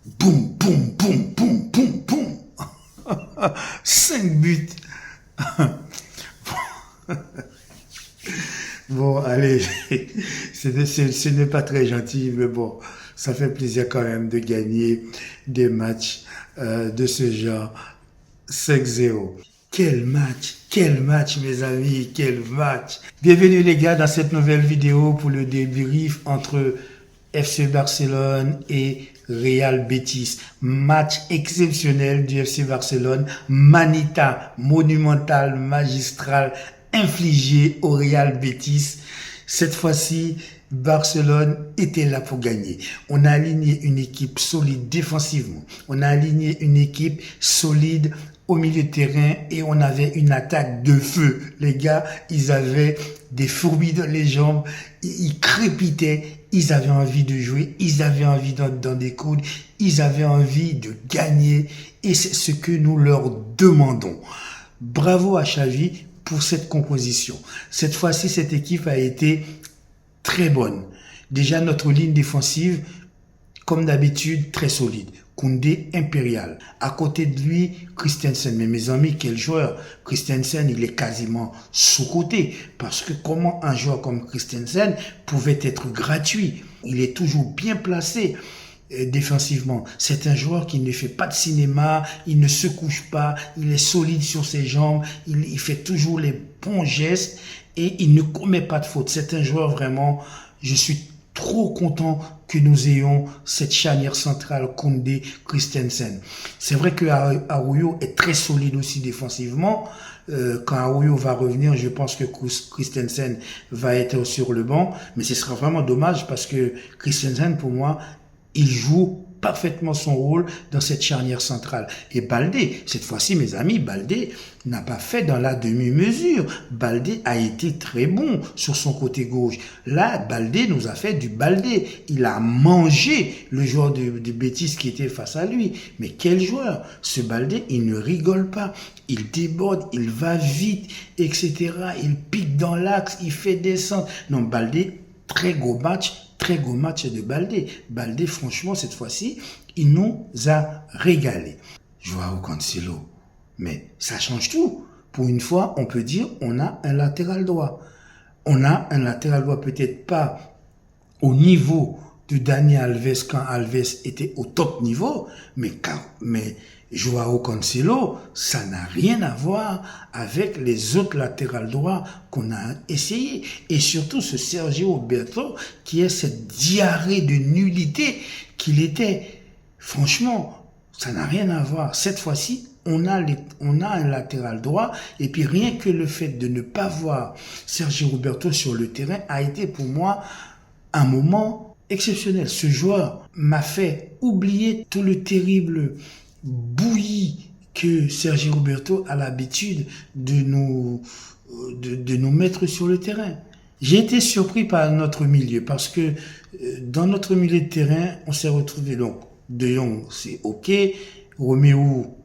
Boum, boum, boum, boum, boum, boum. 5 buts. Bon, allez, ce n'est pas très gentil, mais bon, ça fait plaisir quand même de gagner des matchs de ce genre. 5-0. Quel match mes amis, quel match. Bienvenue les gars dans cette nouvelle vidéo pour le débrief entre FC Barcelone et Real Betis. Match exceptionnel du FC Barcelone. Manita monumental, magistral, infligé au Real Betis. Cette fois-ci, Barcelone était là pour gagner. On a aligné une équipe solide défensivement. On a aligné une équipe solide au milieu de terrain et on avait une attaque de feu. Les gars, ils avaient des fourmis dans les jambes, ils crépitaient, ils avaient envie de jouer, ils avaient envie dans des coudes, ils avaient envie de gagner et c'est ce que nous leur demandons. Bravo à Xavi pour cette composition. Cette fois-ci, cette équipe a été très bonne. Déjà, notre ligne défensive, comme d'habitude, très solide. Koundé impérial. À côté de lui, Christensen. Mais mes amis, quel joueur! Christensen, il est quasiment sous-coté. Parce que comment un joueur comme Christensen pouvait être gratuit? Il est toujours bien placé défensivement. C'est un joueur qui ne fait pas de cinéma, il ne se couche pas, il est solide sur ses jambes, il fait toujours les bons gestes et il ne commet pas de faute. C'est un joueur vraiment, je suis trop content que nous ayons cette charnière centrale Koundé-Christensen. C'est vrai que Arroyo est très solide aussi défensivement. Quand Arroyo va revenir, je pense que Christensen va être sur le banc. Mais ce sera vraiment dommage parce que Christensen, pour moi, il joue parfaitement son rôle dans cette charnière centrale. Et Baldé, cette fois-ci, mes amis, Baldé n'a pas fait dans la demi-mesure. Baldé a été très bon sur son côté gauche. Là, Baldé nous a fait du Baldé. Il a mangé le joueur de Betis qui était face à lui. Mais quel joueur! Ce Baldé, il ne rigole pas. Il déborde, il va vite, etc. Il pique dans l'axe, il fait descendre. Non, Baldé, très gros match de Baldé. Baldé, franchement, cette fois-ci, il nous a régalé. Joao Cancelo. Mais ça change tout. Pour une fois, on peut dire on a un latéral droit. On a un latéral droit peut-être pas au niveau de Dani Alves quand Alves était au top niveau, mais Joao Cancelo, ça n'a rien à voir avec les autres latérales droits qu'on a essayé. Et surtout ce Sergio Roberto qui est cette diarrhée de nullité qu'il était. Franchement, ça n'a rien à voir. Cette fois-ci, on a un latéral droit et puis rien que le fait de ne pas voir Sergio Roberto sur le terrain a été pour moi un moment exceptionnel. Ce joueur m'a fait oublier tout le terrible bouilli que Sergio Roberto a l'habitude de nous mettre sur le terrain. J'ai été surpris par notre milieu parce que dans notre milieu de terrain, on s'est retrouvé donc De Jong, c'est ok, Roméo,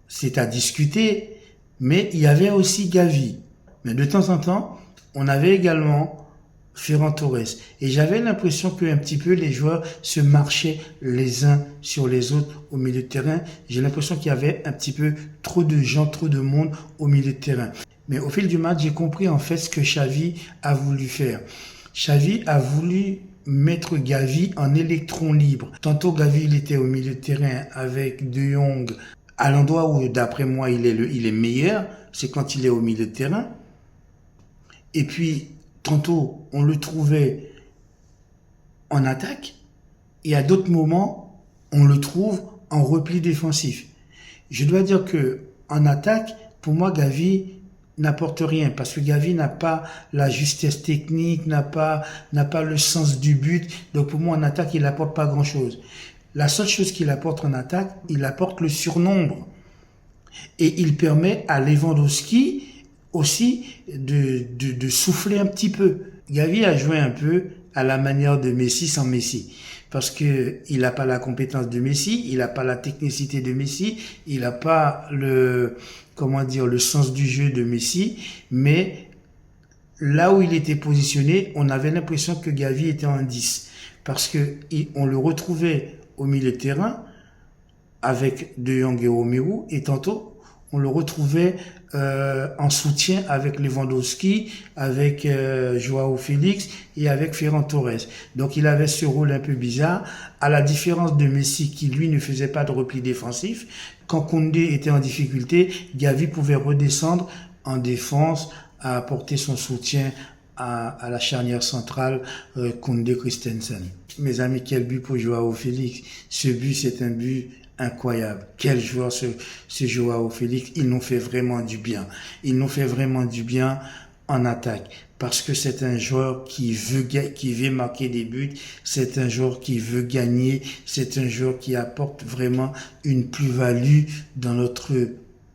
c'est à discuter, mais il y avait aussi Gavi. Mais de temps en temps, on avait également Ferran Torres. Et j'avais l'impression que un petit peu les joueurs se marchaient les uns sur les autres au milieu de terrain. J'ai l'impression qu'il y avait un petit peu trop de gens, trop de monde au milieu de terrain. Mais au fil du match, j'ai compris en fait ce que Xavi a voulu faire. Xavi a voulu mettre Gavi en électron libre. Tantôt Gavi il était au milieu de terrain avec De Jong à l'endroit où d'après moi il est meilleur, c'est quand il est au milieu de terrain. Et puis tantôt, on le trouvait en attaque et à d'autres moments, on le trouve en repli défensif. Je dois dire que en attaque, pour moi, Gavi n'apporte rien parce que Gavi n'a pas la justesse technique, n'a pas le sens du but. Donc pour moi, en attaque, il n'apporte pas grand-chose. La seule chose qu'il apporte en attaque, il apporte le surnombre. Et il permet à Lewandowski aussi de souffler un petit peu. Gavi a joué un peu à la manière de Messi sans Messi. Parce que il n'a pas la compétence de Messi, il n'a pas la technicité de Messi, il n'a pas le sens du jeu de Messi, mais là où il était positionné, on avait l'impression que Gavi était en 10. Parce que on le retrouvait au milieu de terrain avec De Jong et Romero, et tantôt on le retrouvait en soutien avec Lewandowski, avec Joao Félix et avec Ferran Torres. Donc il avait ce rôle un peu bizarre, à la différence de Messi qui lui ne faisait pas de repli défensif. Quand Koundé était en difficulté, Gavi pouvait redescendre en défense à apporter son soutien à la charnière centrale Koundé-Christensen. Mes amis, quel but pour Joao Félix. Ce but, c'est un but incroyable. Quel joueur ce Joao Félix. Ils nous fait vraiment du bien. Ils nous fait vraiment du bien en attaque. Parce que c'est un joueur qui veut marquer des buts. C'est un joueur qui veut gagner. C'est un joueur qui apporte vraiment une plus-value dans notre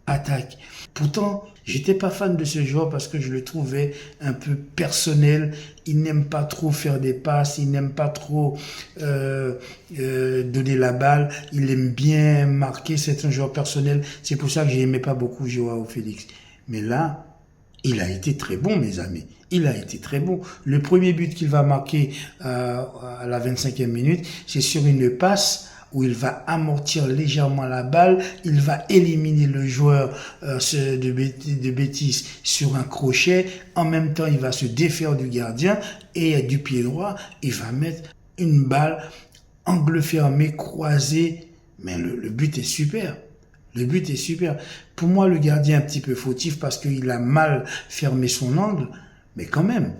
attaque. Pourtant, j'étais pas fan de ce joueur parce que je le trouvais un peu personnel. Il n'aime pas trop faire des passes, il n'aime pas trop donner la balle. Il aime bien marquer, c'est un joueur personnel. C'est pour ça que j'aimais pas beaucoup Joao Félix. Mais là, il a été très bon, mes amis. Il a été très bon. Le premier but qu'il va marquer à la 25e minute, c'est sur une passe où il va amortir légèrement la balle, il va éliminer le joueur de Betis sur un crochet, en même temps il va se défaire du gardien et du pied droit, il va mettre une balle angle fermé, croisé, mais le but est super. Le but est super. Pour moi, le gardien est un petit peu fautif parce qu'il a mal fermé son angle, mais quand même,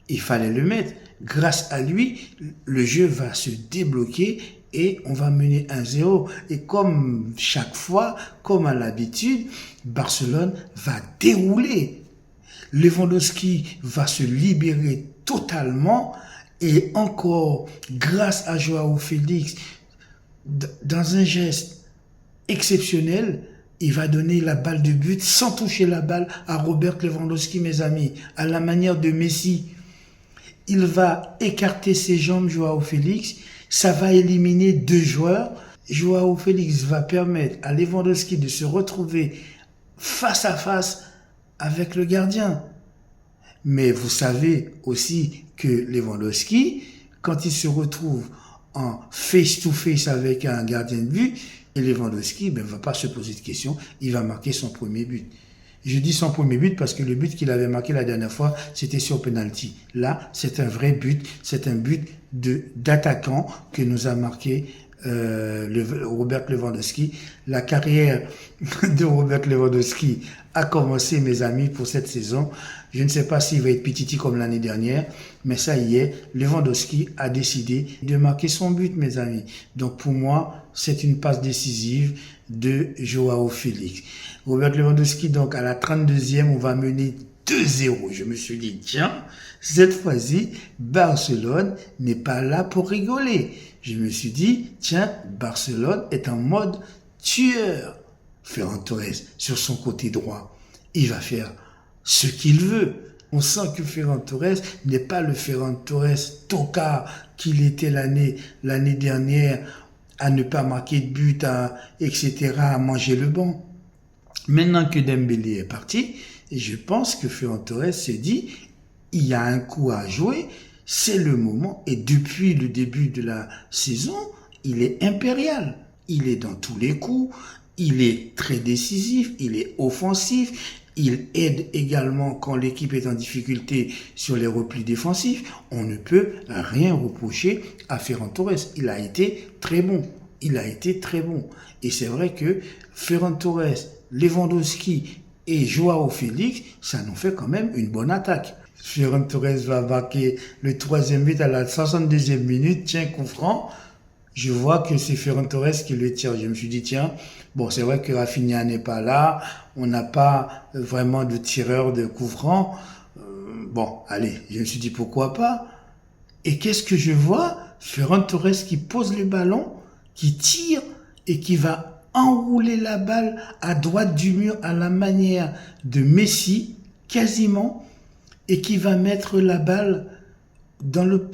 il fallait le mettre. Grâce à lui, le jeu va se débloquer et on va mener 1-0. Et comme chaque fois, comme à l'habitude, Barcelone va dérouler. Lewandowski va se libérer totalement et encore, grâce à Joao Félix, dans un geste exceptionnel, il va donner la balle de but sans toucher la balle à Robert Lewandowski, mes amis, à la manière de Messi. Il va écarter ses jambes, Joao Félix. Ça va éliminer deux joueurs. Joao Félix va permettre à Lewandowski de se retrouver face à face avec le gardien. Mais vous savez aussi que Lewandowski, quand il se retrouve en face-to-face avec un gardien de but, et Lewandowski ne va pas se poser de questions, il va marquer son premier but. Je dis son premier but parce que le but qu'il avait marqué la dernière fois, c'était sur penalty. Là, c'est un vrai but, c'est un but d'attaquant que nous a marqué Robert Lewandowski. La carrière de Robert Lewandowski a commencé, mes amis, pour cette saison. Je ne sais pas s'il va être pititi comme l'année dernière, mais ça y est, Lewandowski a décidé de marquer son but, mes amis. Donc pour moi, c'est une passe décisive de Joao Félix. Robert Lewandowski, donc à la 32e, on va mener 2-0. Je me suis dit, tiens, cette fois-ci, Barcelone n'est pas là pour rigoler. Je me suis dit, tiens, Barcelone est en mode tueur. Ferran Torres, sur son côté droit, il va faire ce qu'il veut. On sent que Ferran Torres n'est pas le Ferran Torres tocard qu'il était l'année dernière, à ne pas marquer de but, etc., à manger le banc. Maintenant que Dembélé est parti, je pense que Ferran Torres s'est dit, il y a un coup à jouer, c'est le moment, et depuis le début de la saison, il est impérial. Il est dans tous les coups, il est très décisif, il est offensif, il aide également quand l'équipe est en difficulté sur les replis défensifs. On ne peut rien reprocher à Ferran Torres. Il a été très bon. Il a été très bon. Et c'est vrai que Ferran Torres, Lewandowski et Joao Félix, ça nous fait quand même une bonne attaque. Ferran Torres va marquer le 3e but à la 62e minute. Tiens, coup franc. Je vois que c'est Ferran Torres qui le tire. Je me suis dit, tiens, bon, c'est vrai que Rafinha n'est pas là. On n'a pas vraiment de tireur de coup franc. Bon, allez, je me suis dit, pourquoi pas. Et qu'est-ce que je vois? Ferran Torres qui pose le ballon, qui tire et qui va enrouler la balle à droite du mur à la manière de Messi, quasiment, et qui va mettre la balle dans le...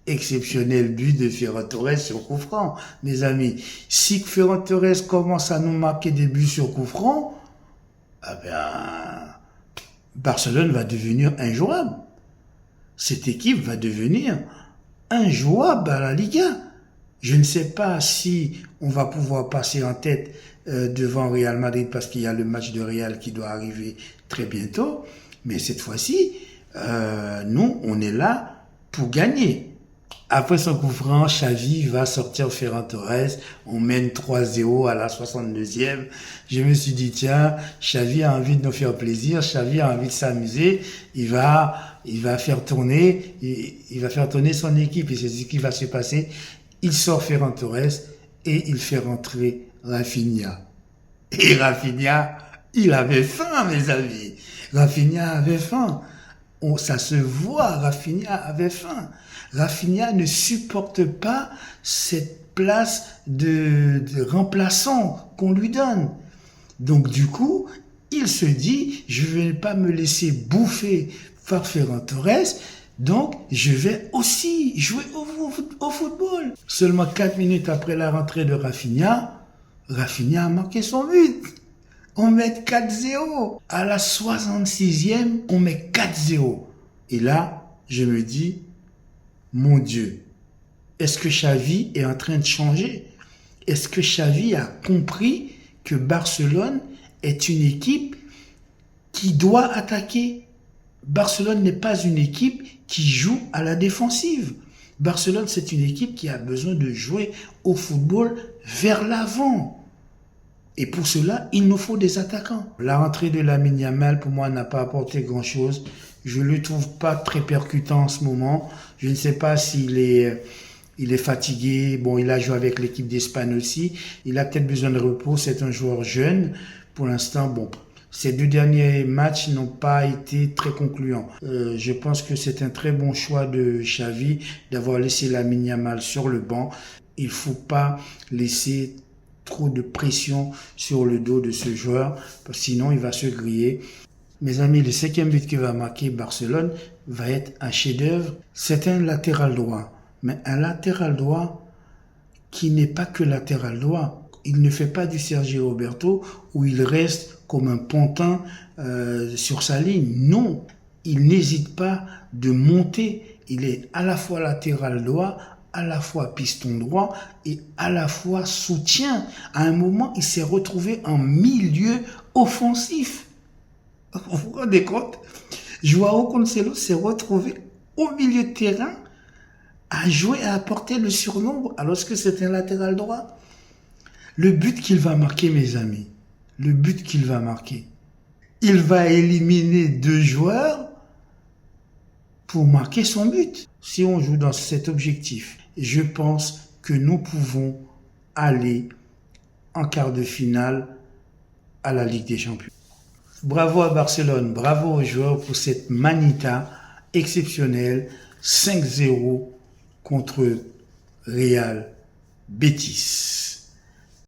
Exceptionnel but de Ferran Torres sur coup franc, mes amis. Si Ferran Torres commence à nous marquer des buts sur coup franc, eh bien, Barcelone va devenir injouable. Cette équipe va devenir injouable à la Liga. Je ne sais pas si on va pouvoir passer en tête devant Real Madrid parce qu'il y a le match de Real qui doit arriver très bientôt. Mais cette fois-ci, nous, on est là pour gagner. Après son coup franc, Xavi va sortir Ferran Torres. On mène 3-0 à la 62e. Je me suis dit, tiens, Xavi a envie de nous faire plaisir. Xavi a envie de s'amuser. Il va faire tourner, il va faire tourner son équipe. Et c'est ce qui va se passer. Il sort Ferran Torres et il fait rentrer Rafinha. Et Rafinha, il avait faim, mes amis. Rafinha avait faim. Ça se voit, Rafinha avait faim. Rafinha ne supporte pas cette place de remplaçant qu'on lui donne. Donc du coup, il se dit, je ne vais pas me laisser bouffer par Ferran Torres, donc je vais aussi jouer au football. Seulement 4 minutes après la rentrée de Rafinha, Rafinha a marqué son but. On met 4-0. À la 66e, on met 4-0. Et là, je me dis, mon Dieu, est-ce que Xavi est en train de changer? Est-ce que Xavi a compris que Barcelone est une équipe qui doit attaquer? Barcelone n'est pas une équipe qui joue à la défensive. Barcelone, c'est une équipe qui a besoin de jouer au football vers l'avant. Et pour cela, il nous faut des attaquants. La rentrée de Lamine Yamal, pour moi, n'a pas apporté grand-chose. Je ne le trouve pas très percutant en ce moment. Je ne sais pas s'il est fatigué. Bon, il a joué avec l'équipe d'Espagne aussi. Il a peut-être besoin de repos. C'est un joueur jeune. Pour l'instant, bon, ces 2 derniers matchs n'ont pas été très concluants. Je pense que c'est un très bon choix de Xavi d'avoir laissé Lamine Yamal sur le banc. Il ne faut pas laisser trop de pression sur le dos de ce joueur, parce que sinon il va se griller. Mes amis, le 5e but que va marquer Barcelone va être un chef-d'œuvre. C'est un latéral droit, mais un latéral droit qui n'est pas que latéral droit. Il ne fait pas du Sergio Roberto où il reste comme un pantin sur sa ligne. Non, il n'hésite pas de monter. Il est à la fois latéral droit, à la fois piston droit et à la fois soutien. À un moment, il s'est retrouvé en milieu offensif. Vous vous rendez compte? Joao Cancelo s'est retrouvé au milieu de terrain à jouer, à apporter le surnombre alors que c'est un latéral droit. Le but qu'il va marquer, mes amis, le but qu'il va marquer, il va éliminer 2 joueurs pour marquer son but. Si on joue dans cet objectif, je pense que nous pouvons aller en quart de finale à la Ligue des Champions. Bravo à Barcelone, bravo aux joueurs pour cette manita exceptionnelle, 5-0 contre Real Betis.